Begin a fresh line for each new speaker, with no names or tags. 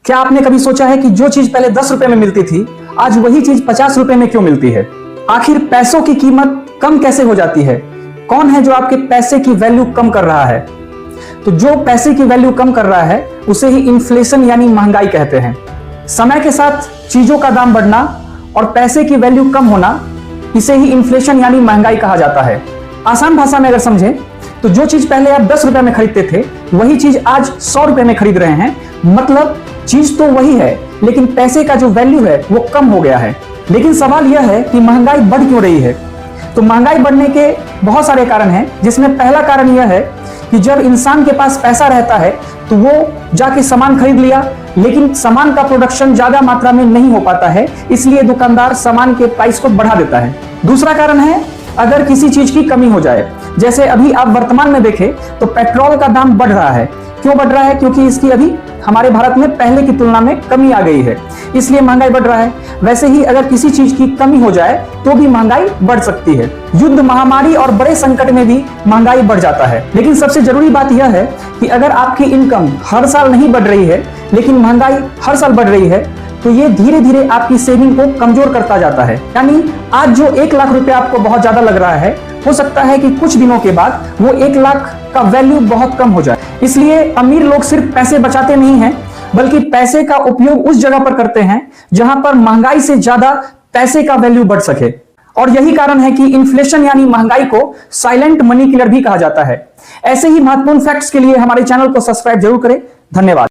क्या आपने कभी सोचा है कि जो चीज पहले 10 रुपए में मिलती थी, आज वही चीज 50 रुपए में क्यों मिलती है? आखिर पैसों की कीमत कम कैसे हो जाती है? कौन है जो आपके पैसे की वैल्यू कम कर रहा है? तो जो पैसे की वैल्यू कम कर रहा है उसे ही इन्फ्लेशन यानी महंगाई कहते हैं। समय के साथ चीजों का दाम बढ़ना और पैसे की वैल्यू कम होना, इसे ही इन्फ्लेशन यानी महंगाई कहा जाता है। आसान भाषा में अगर समझें तो जो चीज पहले आप 10 रुपए में खरीदते थे, वही चीज आज 100 रुपए में खरीद रहे हैं। मतलब चीज तो वही है, लेकिन पैसे का जो वैल्यू है वो कम हो गया है। लेकिन सवाल यह है कि महंगाई बढ़ क्यों रही है? तो महंगाई बढ़ने के बहुत सारे कारण हैं, जिसमें पहला कारण यह है कि जब इंसान के पास पैसा रहता है तो वो जाके सामान खरीद लिया, लेकिन सामान का प्रोडक्शन ज्यादा मात्रा में नहीं हो पाता है, इसलिए दुकानदार सामान के प्राइस को बढ़ा देता है। दूसरा कारण है अगर किसी चीज की कमी हो जाए, जैसे अभी आप वर्तमान में देखें तो पेट्रोल का दाम बढ़ रहा है। क्यों बढ़ रहा है? क्योंकि इसकी अभी हमारे भारत में पहले की तुलना में कमी आ गई है, इसलिए महंगाई बढ़ रहा है। वैसे ही अगर किसी चीज की कमी हो जाए तो भी महंगाई बढ़ सकती है। युद्ध, महामारी और बड़े संकट में भी महंगाई बढ़ जाता है। लेकिन सबसे जरूरी बात यह है कि अगर आपकी इनकम हर साल नहीं बढ़ रही है, लेकिन महंगाई हर साल बढ़ रही है, तो ये धीरे धीरे आपकी सेविंग को कमजोर करता जाता है। यानी आज जो 1 लाख रुपए आपको बहुत ज्यादा लग रहा है, हो सकता है कि कुछ दिनों के बाद वो 1 लाख का वैल्यू बहुत कम हो जाए। इसलिए अमीर लोग सिर्फ पैसे बचाते नहीं हैं, बल्कि पैसे का उपयोग उस जगह पर करते हैं जहां पर महंगाई से ज्यादा पैसे का वैल्यू बढ़ सके। और यही कारण है कि इन्फ्लेशन यानी महंगाई को साइलेंट मनी किलर भी कहा जाता है। ऐसे ही महत्वपूर्ण फैक्ट्स के लिए हमारे चैनल को सब्सक्राइब जरूर करें। धन्यवाद।